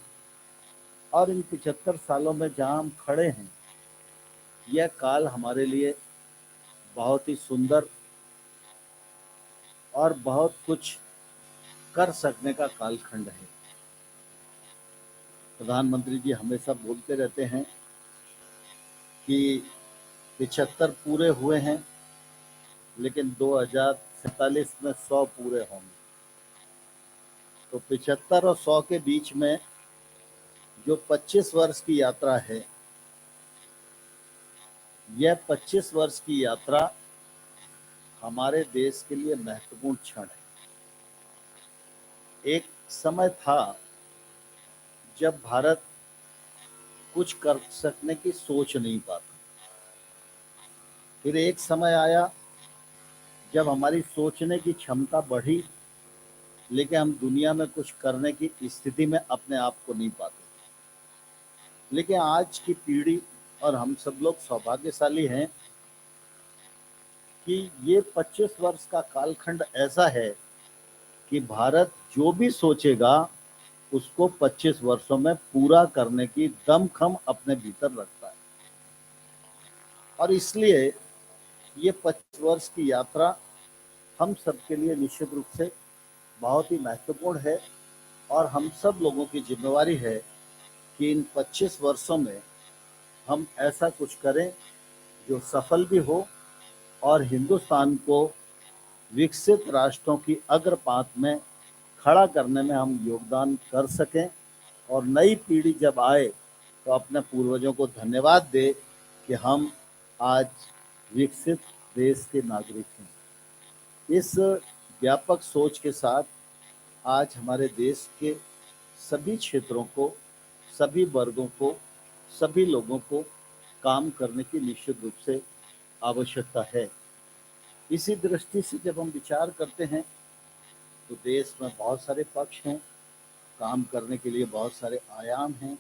और इन 75 सालों में जहाँ हम खड़े हैं यह काल हमारे लिए बहुत ही सुंदर और बहुत कुछ कर सकने का कालखंड है। प्रधानमंत्री जी हमेशा बोलते रहते हैं कि 75 पूरे हुए हैं लेकिन 2047 में 100 पूरे होंगे। तो 75 और 100 के बीच में जो 25 वर्ष की यात्रा है, यह 25 वर्ष की यात्रा हमारे देश के लिए महत्वपूर्ण क्षण है। एक समय था जब भारत कुछ कर सकने की सोच नहीं पाता, फिर एक समय आया जब हमारी सोचने की क्षमता बढ़ी लेकिन हम दुनिया में कुछ करने की स्थिति में अपने आप को नहीं पाते। लेकिन आज की पीढ़ी और हम सब लोग सौभाग्यशाली हैं कि ये 25 वर्ष का कालखंड ऐसा है कि भारत जो भी सोचेगा उसको 25 वर्षों में पूरा करने की दमखम अपने भीतर रखता है और इसलिए ये 25 वर्ष की यात्रा हम सबके लिए निश्चित रूप से बहुत ही महत्वपूर्ण है और हम सब लोगों की जिम्मेवारी है कि इन 25 वर्षों में हम ऐसा कुछ करें जो सफल भी हो और हिंदुस्तान को विकसित राष्ट्रों की अग्रपात में खड़ा करने में हम योगदान कर सकें और नई पीढ़ी जब आए तो अपने पूर्वजों को धन्यवाद दे कि हम आज विकसित देश के नागरिक हैं। इस व्यापक सोच के साथ आज हमारे देश के सभी क्षेत्रों को, सभी वर्गों को, सभी लोगों को काम करने की निश्चित रूप से आवश्यकता है। इसी दृष्टि से जब हम विचार करते हैं तो देश में बहुत सारे पक्ष हैं, काम करने के लिए बहुत सारे आयाम हैं,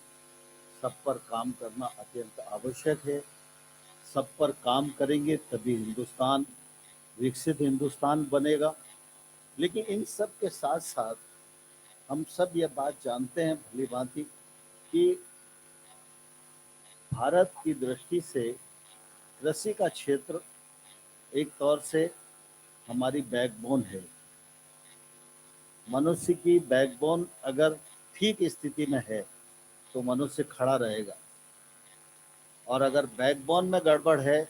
सब पर काम करना अत्यंत आवश्यक है। सब पर काम करेंगे तभी हिंदुस्तान विकसित हिंदुस्तान बनेगा। लेकिन इन सब के साथ साथ हम सब ये बात जानते हैं भली भांति कि भारत की दृष्टि से कृषि का क्षेत्र एक तौर से हमारी बैकबोन है। मनुष्य की बैकबोन अगर ठीक स्थिति में है तो मनुष्य खड़ा रहेगा, और अगर बैकबोन में गड़बड़ है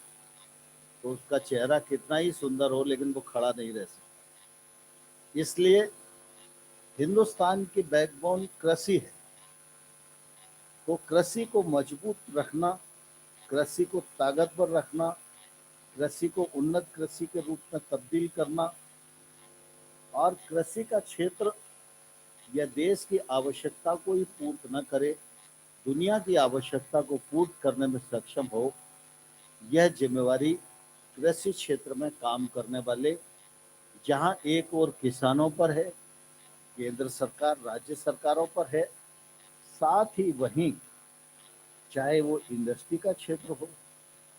तो उसका चेहरा कितना ही सुंदर हो लेकिन वो खड़ा नहीं रह सकता। इसलिए हिंदुस्तान की बैकबोन कृषि है। तो कृषि को मजबूत रखना, कृषि को ताकतवर रखना, कृषि को उन्नत कृषि के रूप में तब्दील करना, और कृषि का क्षेत्र यह देश की आवश्यकता को ही पूर्त न करे, दुनिया की आवश्यकता को पूर्त करने में सक्षम हो, यह जिम्मेवारी कृषि क्षेत्र में काम करने वाले, जहां एक और किसानों पर है, केंद्र सरकार राज्य सरकारों पर है, साथ ही वहीं चाहे वो इंडस्ट्री का क्षेत्र हो,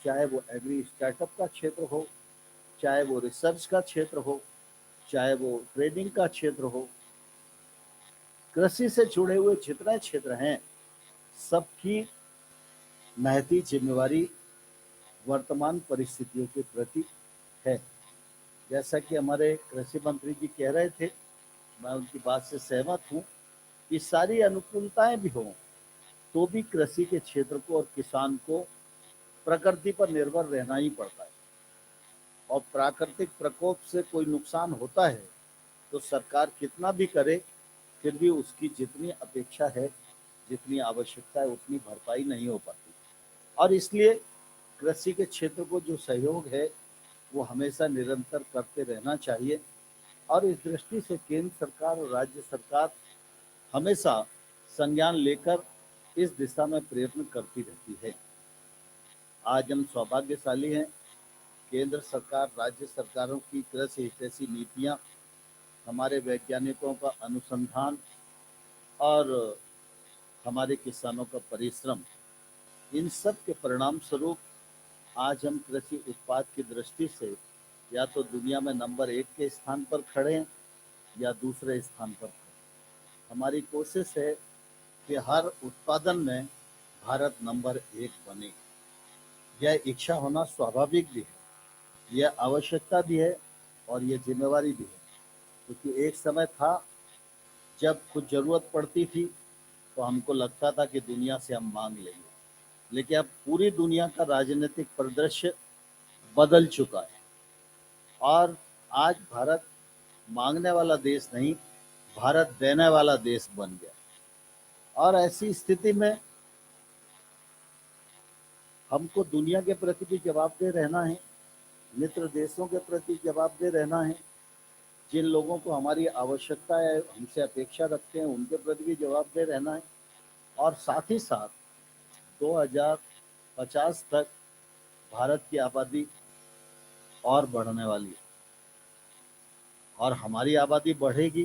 चाहे वो एग्री स्टार्टअप का क्षेत्र हो, चाहे वो रिसर्च का क्षेत्र हो, चाहे वो ट्रेडिंग का क्षेत्र हो, कृषि से जुड़े हुए जितने क्षेत्र हैं सबकी महती जिम्मेवारी वर्तमान परिस्थितियों के प्रति है। जैसा कि हमारे कृषि मंत्री जी कह रहे थे, मैं उनकी बात से सहमत हूँ कि सारी अनुकूलताएं भी हों तो भी कृषि के क्षेत्र को और किसान को प्रकृति पर निर्भर रहना ही पड़ता है। और प्राकृतिक प्रकोप से कोई नुकसान होता है तो सरकार कितना भी करे फिर भी उसकी जितनी अपेक्षा है, जितनी आवश्यकता है, उतनी भरपाई नहीं हो पाती। और इसलिए कृषि के क्षेत्र को जो सहयोग है वो हमेशा निरंतर करते रहना चाहिए। और इस दृष्टि से केंद्र सरकार और राज्य सरकार हमेशा संज्ञान लेकर इस दिशा में प्रयत्न करती रहती है। आज हम सौभाग्यशाली हैं, केंद्र सरकार राज्य सरकारों की कृषि हितैषी नीतियां, हमारे वैज्ञानिकों का अनुसंधान और हमारे किसानों का परिश्रम, इन सब के परिणाम स्वरूप आज हम कृषि उत्पाद की दृष्टि से या तो दुनिया में नंबर 1 के स्थान पर खड़े हैं या दूसरे स्थान पर खड़े। हमारी कोशिश है कि हर उत्पादन में भारत नंबर 1 बने। यह इच्छा होना स्वाभाविक भी है, यह आवश्यकता भी है और यह जिम्मेवारी भी है। क्योंकि एक समय था जब कुछ ज़रूरत पड़ती थी तो हमको लगता था कि दुनिया से हम मांग लेंगे, लेकिन अब पूरी दुनिया का राजनीतिक परिदृश्य बदल चुका है और आज भारत मांगने वाला देश नहीं, भारत देने वाला देश बन गया। और ऐसी स्थिति में हमको दुनिया के प्रति भी जवाबदेह रहना है, मित्र देशों के प्रति जवाबदेह रहना है, जिन लोगों को हमारी आवश्यकता है, हमसे अपेक्षा रखते हैं, उनके प्रति भी जवाबदेह रहना है। और साथ ही साथ 2050 तक भारत की आबादी और बढ़ने वाली है और हमारी आबादी बढ़ेगी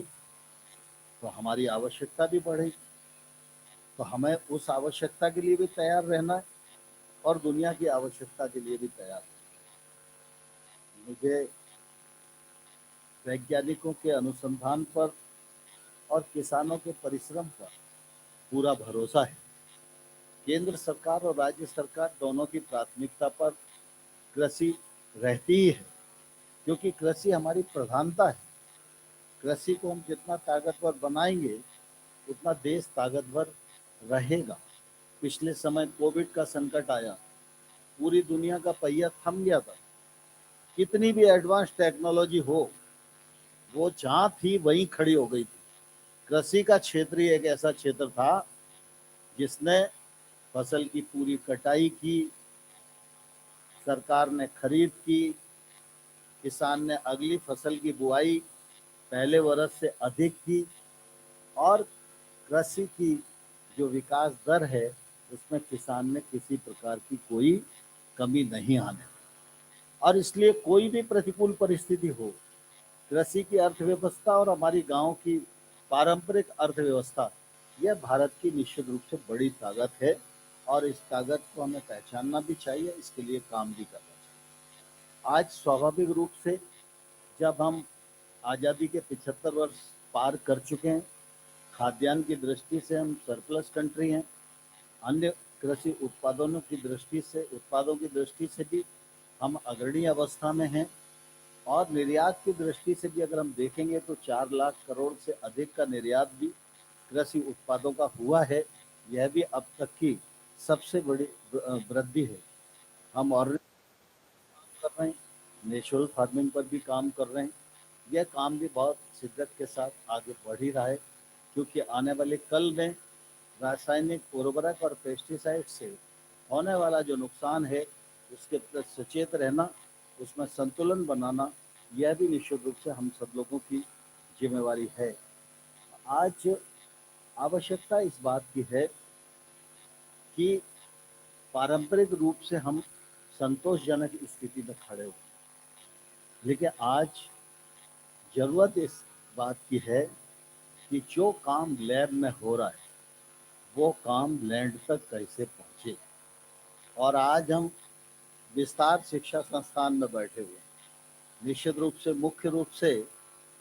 तो हमारी आवश्यकता भी बढ़ेगी। तो हमें उस आवश्यकता के लिए भी तैयार रहना है और दुनिया की आवश्यकता के लिए भी तैयार रहना है। मुझे वैज्ञानिकों के अनुसंधान पर और किसानों के परिश्रम पर पूरा भरोसा है। केंद्र सरकार और राज्य सरकार दोनों की प्राथमिकता पर कृषि रहती ही है, क्योंकि कृषि हमारी प्रधानता है। कृषि को हम जितना ताकतवर बनाएंगे उतना देश ताकतवर रहेगा। पिछले समय कोविड का संकट आया, पूरी दुनिया का पहिया थम गया था। कितनी भी एडवांस टेक्नोलॉजी हो, वो जहाँ थी वहीं खड़ी हो गई थी। कृषि का क्षेत्र ही एक ऐसा क्षेत्र था जिसने फसल की पूरी कटाई की, सरकार ने खरीद की, किसान ने अगली फसल की बुआई पहले वर्ष से अधिक की और कृषि की जो विकास दर है उसमें किसान ने किसी प्रकार की कोई कमी नहीं आने दी। और इसलिए कोई भी प्रतिकूल परिस्थिति हो, कृषि की अर्थव्यवस्था और हमारी गांव की पारंपरिक अर्थव्यवस्था, यह भारत की निश्चित रूप से बड़ी ताकत है और इस ताकत को हमें पहचानना भी चाहिए, इसके लिए काम भी करना चाहिए। आज स्वाभाविक रूप से जब हम आज़ादी के 75 वर्ष पार कर चुके हैं, खाद्यान्न की दृष्टि से हम सरप्लस कंट्री हैं, अन्य कृषि उत्पादों की दृष्टि से भी हम अग्रणी अवस्था में हैं और निर्यात की दृष्टि से भी अगर हम देखेंगे तो 4 लाख करोड़ से अधिक का निर्यात भी कृषि उत्पादों का हुआ है। यह भी अब तक की सबसे बड़ी वृद्धि है। हम और कर रहे हैं, नेचुरल फार्मिंग पर भी काम कर रहे हैं। यह काम भी बहुत शिद्दत के साथ आगे बढ़ ही रहा है, क्योंकि आने वाले कल में रासायनिक उर्वरक और पेस्टिसाइड से होने वाला जो नुकसान है उसके प्रति सचेत रहना, उसमें संतुलन बनाना, यह भी निश्चित रूप से हम सब लोगों की जिम्मेवारी है। आज आवश्यकता इस बात की है कि पारंपरिक रूप से हम संतोषजनक स्थिति में खड़े हो, लेकिन आज जरूरत इस बात की है कि जो काम लैब में हो रहा है वो काम लैंड तक कैसे पहुंचे। और आज हम विस्तार शिक्षा संस्थान में बैठे हुए हैं। निश्चित रूप से मुख्य रूप से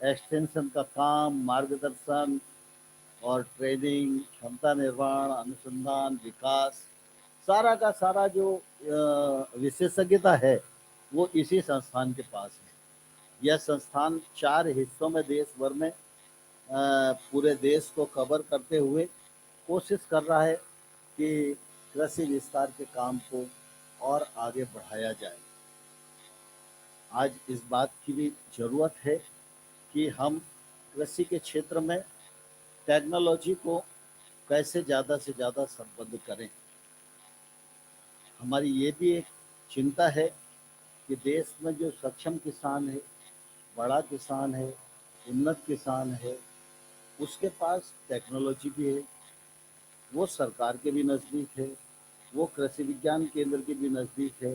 एक्सटेंशन का काम, मार्गदर्शन और ट्रेनिंग, क्षमता निर्माण, अनुसंधान, विकास, सारा का सारा जो विशेषज्ञता है वो इसी संस्थान के पास है। यह संस्थान 4 हिस्सों में देश भर में पूरे देश को कवर करते हुए कोशिश कर रहा है कि कृषि विस्तार के काम को और आगे बढ़ाया जाए। आज इस बात की भी जरूरत है कि हम कृषि के क्षेत्र में टेक्नोलॉजी को कैसे ज़्यादा से ज़्यादा संबद्ध करें। हमारी ये भी एक चिंता है कि देश में जो सक्षम किसान है, बड़ा किसान है, उन्नत किसान है, उसके पास टेक्नोलॉजी भी है, वो सरकार के भी नज़दीक है, वो कृषि विज्ञान केंद्र के भी नज़दीक है,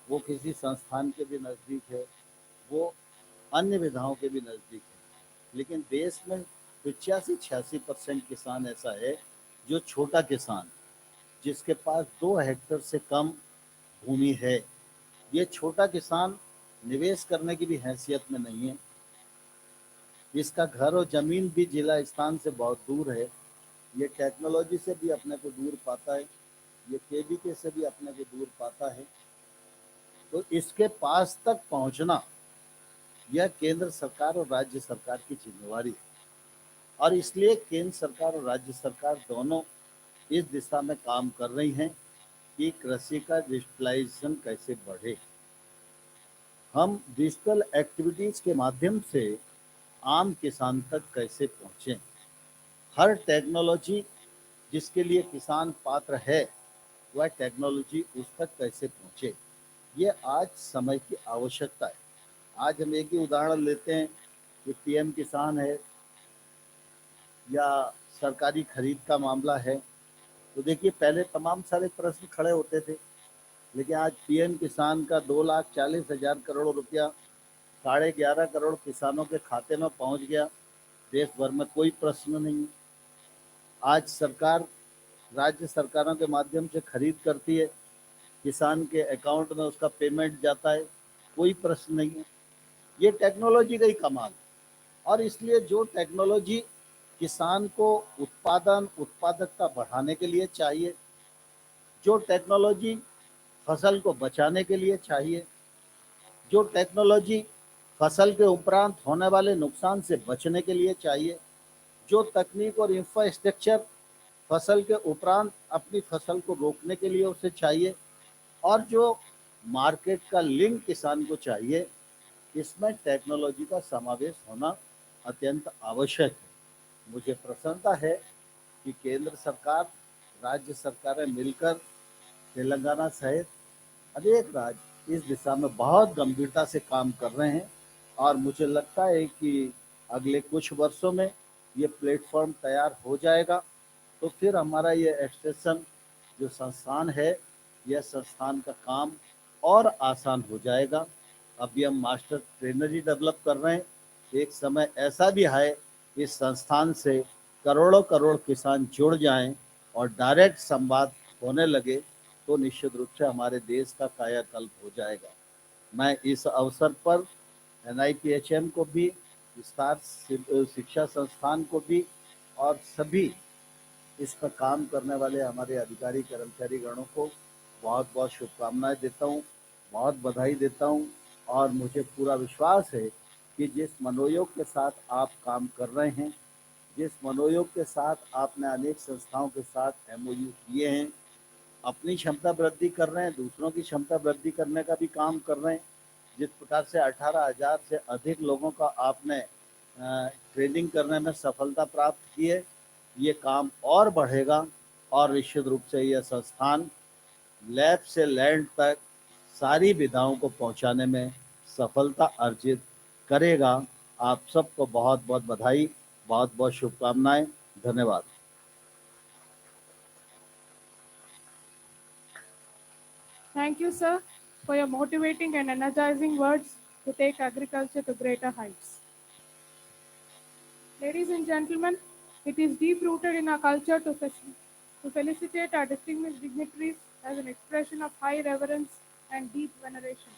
वो किसी संस्थान के भी नज़दीक है, वो अन्य विधाओं के भी नज़दीक है। लेकिन देश में 85-86% किसान ऐसा है जो छोटा किसान, जिसके पास 2 हेक्टेयर से कम भूमि है। ये छोटा किसान निवेश करने की भी हैसियत में नहीं है। इसका घर और ज़मीन भी जिला स्थान से बहुत दूर है। ये टेक्नोलॉजी से भी अपने को दूर पाता है, ये केवीके से भी अपने को दूर पाता है। तो इसके पास तक पहुंचना यह केंद्र सरकार और राज्य सरकार की जिम्मेवारी है और इसलिए केंद्र सरकार और राज्य सरकार दोनों इस दिशा में काम कर रही हैं कि कृषि का डिजिटलाइजेशन कैसे बढ़े। हम डिजिटल एक्टिविटीज के माध्यम से आम किसान तक कैसे पहुँचें। हर टेक्नोलॉजी जिसके लिए किसान पात्र है वह टेक्नोलॉजी उस तक कैसे पहुँचे, ये आज समय की आवश्यकता है। आज हम एक ही उदाहरण लेते हैं कि पीएम किसान है या सरकारी खरीद का मामला है, तो देखिए पहले तमाम सारे प्रश्न खड़े होते थे, लेकिन आज पीएम किसान का 2,40,000 करोड़ रुपया 11.5 करोड़ किसानों के खाते में पहुंच गया। देश भर में कोई प्रश्न नहीं है। आज सरकार राज्य सरकारों के माध्यम से खरीद करती है, किसान के अकाउंट में उसका पेमेंट जाता है, कोई प्रश्न नहीं है। ये टेक्नोलॉजी का ही कमाल है और इसलिए जो टेक्नोलॉजी किसान को उत्पादकता बढ़ाने के लिए चाहिए, जो टेक्नोलॉजी फसल को बचाने के लिए चाहिए, जो टेक्नोलॉजी फसल के उपरांत होने वाले नुकसान से बचने के लिए चाहिए, जो तकनीक और इंफ्रास्ट्रक्चर फसल के उपरांत अपनी फसल को रोकने के लिए उसे चाहिए और जो मार्केट का लिंक किसान को चाहिए, इसमें टेक्नोलॉजी का समावेश होना अत्यंत आवश्यक है। मुझे प्रसन्नता है कि केंद्र सरकार, राज्य सरकारें मिलकर तेलंगाना सहित अनेक राज्य इस दिशा में बहुत गंभीरता से काम कर रहे हैं और मुझे लगता है कि अगले कुछ वर्षों में ये प्लेटफॉर्म तैयार हो जाएगा, तो फिर हमारा ये एक्सटेंशन जो संस्थान है, यह संस्थान का काम और आसान हो जाएगा। अभी हम मास्टर ट्रेनर ही डेवलप कर रहे हैं। एक समय ऐसा भी है इस संस्थान से करोड़ों करोड़ किसान जुड़ जाएं और डायरेक्ट संवाद होने लगे, तो निश्चित रूप से हमारे देश का कायाकल्प हो जाएगा। मैं इस अवसर पर NIPHM को भी, विस्तार शिक्षा संस्थान को भी और सभी इस पर काम करने वाले हमारे अधिकारी कर्मचारी गणों को बहुत बहुत शुभकामनाएं देता हूँ, बहुत बधाई देता हूँ। और मुझे पूरा विश्वास है कि जिस मनोयोग के साथ आप काम कर रहे हैं, जिस मनोयोग के साथ आपने अनेक संस्थाओं के साथ MOU किए हैं, अपनी क्षमता वृद्धि कर रहे हैं, दूसरों की क्षमता वृद्धि करने का भी काम कर रहे हैं। जिस प्रकार से 18,000 से अधिक लोगों का आपने ट्रेनिंग करने में सफलता प्राप्त की है, ये काम और बढ़ेगा और निश्चित रूप से यह संस्थान लैब से लैंड तक सारी विधाओं को पहुंचाने में सफलता अर्जित करेगा। आप सबको बहुत बहुत बधाई, बहुत बहुत शुभकामनाएं। धन्यवाद। Thank you, sir, for your motivating and energizing words to take agriculture to greater heights. Ladies and gentlemen, it is deep-rooted in our culture to felicitate our distinguished dignitaries as an expression of high reverence and deep veneration.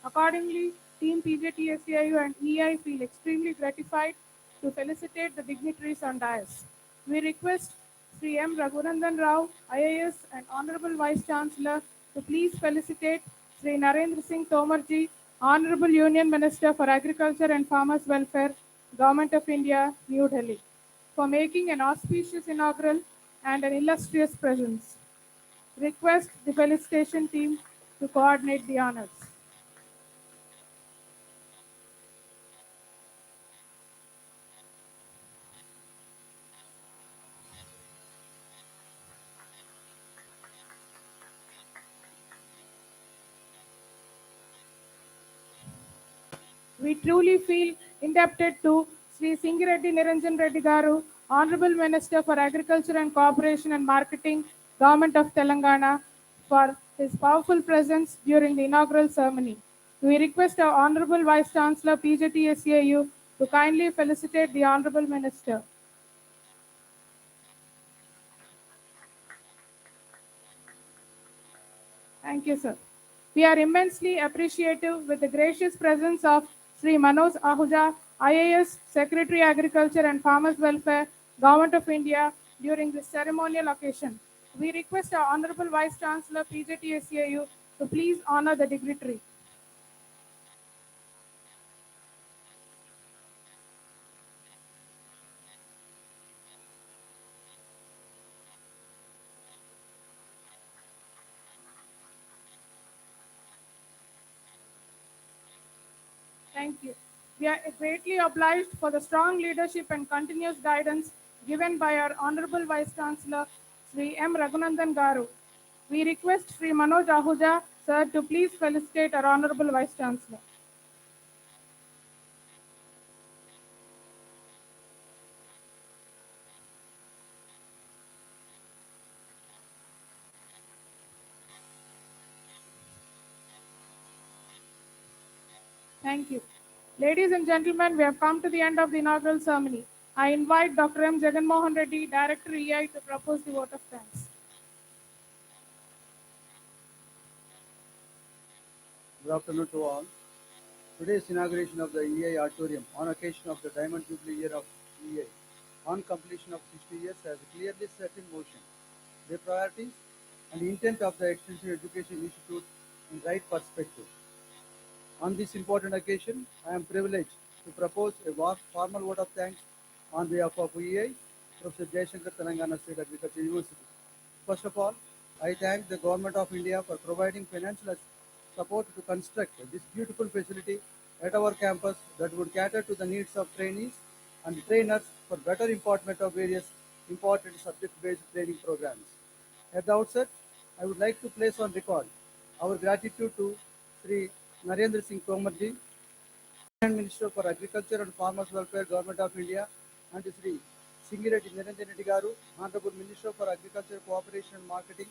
Accordingly, Team PJTSCIU and EI feel extremely gratified to felicitate the dignitaries on dais. We request Sri M. Raghunandan Rao, IAS and Honorable Vice Chancellor, to please felicitate Sri Narendra Singh Tomarji, Honorable Union Minister for Agriculture and Farmers Welfare, Government of India, New Delhi, for making an auspicious inaugural and an illustrious presence. Request the felicitation team to coordinate the honors. We truly feel indebted to Sri Singireddy Niranjan Reddy Garu, Honorable Minister for Agriculture and Cooperation and Marketing, Government of Telangana, for his powerful presence during the inaugural ceremony. We request our Honorable Vice Chancellor PJTSCIU to kindly felicitate the Honorable Minister. Thank you, sir. We are immensely appreciative with the gracious presence of Sri Manoj Ahuja, IAS, Secretary Agriculture and Farmers Welfare, Government of India, during this ceremonial occasion. We request our Honorable Vice Chancellor PJTSCIU to please honor the dignitary. Thank you. We are greatly obliged for the strong leadership and continuous guidance given by our Honorable Vice Chancellor, Sri M. Raghunandan Garu. We request Sri Manoj Ahuja, sir, to please felicitate our Honorable Vice Chancellor. Thank you. Ladies and gentlemen, we have come to the end of the inaugural ceremony. I invite Dr. M. Jagan Mohan Reddy, Director EI, to propose the vote of thanks. Good afternoon to all. Today's inauguration of the EI Auditorium on occasion of the Diamond Jubilee year of EI on completion of 60 years has clearly set in motion the priorities and intent of the Extension Education Institute in right perspective. On this important occasion, I am privileged to propose a formal vote of thanks on behalf of EI, Professor Jayashankar, Telangana State Agriculture University. First of all, I thank the Government of India for providing financial support to construct this beautiful facility at our campus that would cater to the needs of trainees and trainers for better impartment of various important subject-based training programs. At the outset, I would like to place on record our gratitude to Sri Narendra Singh Tomar ji, Union Minister for Agriculture and Farmers Welfare, Government of India, and Sri Singireddy Niranjan Reddy Garu, Honorable Minister for Agriculture, Cooperation and Marketing,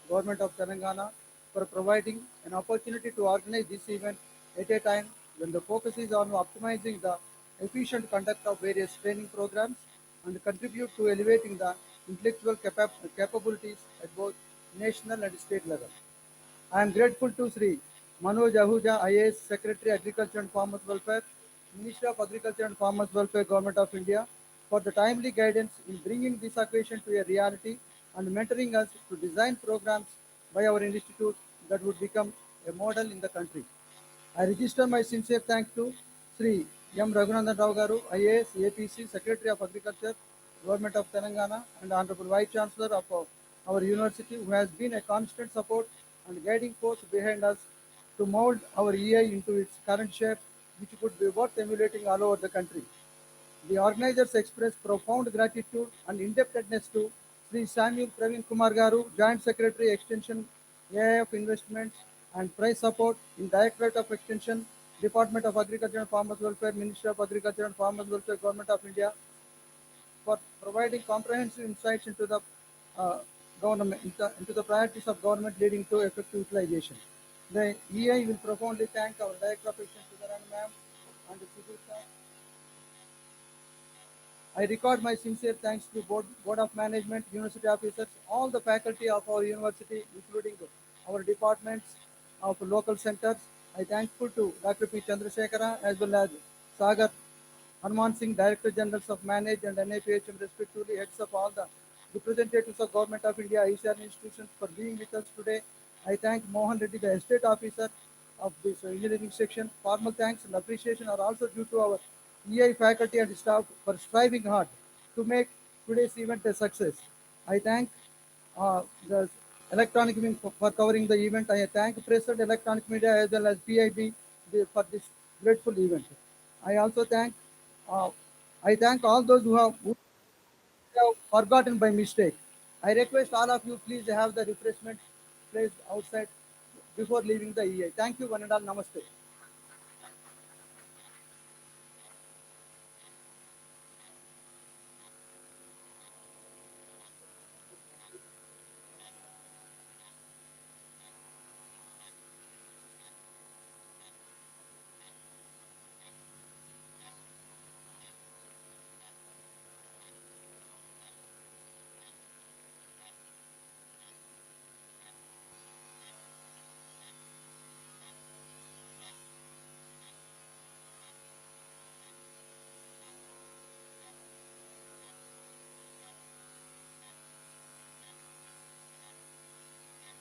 Government of Telangana, for providing an opportunity to organize this event at a time when the focus is on optimizing the efficient conduct of various training programs and contribute to elevating the intellectual capabilities at both national and state level. I am grateful to Sri Manoj Ahuja, IAS Secretary, Agriculture and Farmers Welfare, Minister of Agriculture and Farmers Welfare, Government of India, for the timely guidance in bringing this occasion to a reality and mentoring us to design programs by our institute that would become a model in the country. I register my sincere thanks to Sri M. Raghunandan Rao Garu, IAS, APC, Secretary of Agriculture, Government of Telangana, and Honorable Vice Chancellor of our university, who has been a constant support and guiding force behind us to mold our EI into its current shape, which could be worth emulating all over the country. The organizers express profound gratitude and indebtedness to Sri Samuel Praveen Kumar Garu, Joint Secretary, Extension, AIF Investments and Price Support in Directorate of Extension, Department of Agriculture and Farmers Welfare, Ministry of Agriculture and Farmers Welfare, Government of India, for providing comprehensive insights into the government, into the priorities of government leading to effective utilization. The EI will profoundly thank our Director of Extension, Sudharan Ma'am, and the Sudhir. I record my sincere thanks to Board of Management, university officers, all the faculty of our university, including our departments of local centers. I thankful to Dr. P. Chandrasekhara as well as Sagar Hanuman Singh, Director Generals of Manage and NAPHM respectively, heads of all the representatives of Government of India, ICAR institutions for being with us today. I thank Mohan Reddy, the Estate Officer of this engineering section. Formal thanks and appreciation are also due to our EI faculty and staff for striving hard to make today's event a success. I thank the electronic wing for covering the event. I thank press and electronic media as well as PIB for this grateful event. I also thank all those who have forgotten by mistake. I request all of you please have the refreshment placed outside before leaving the EI. Thank you, one and all. Namaste.